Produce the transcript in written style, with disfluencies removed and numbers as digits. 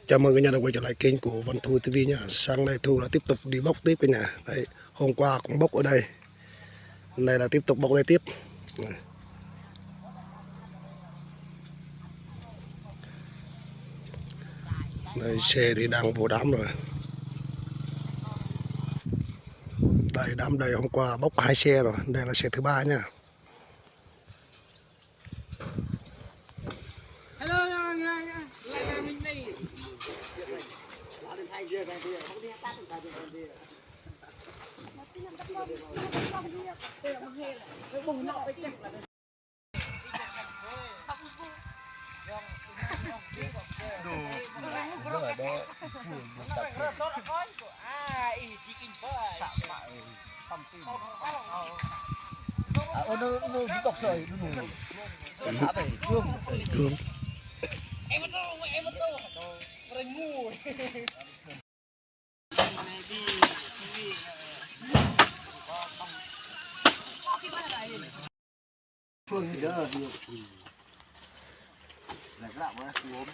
chào mừng cả nhà đã quay trở lại kênh của Văn Thu TV nha. Sáng nay Thu là tiếp tục đi bóc tiếp nha. Đấy, hôm qua cũng bóc ở đây. Hôm nay là tiếp tục bóc đây tiếp. Đây, xe thì đang vô đám rồi. Đây, đám đầy hôm qua bóc 2 xe rồi. Đây là xe thứ 3 nha. Phương thì đỡ được. Lại gạo quá xuống.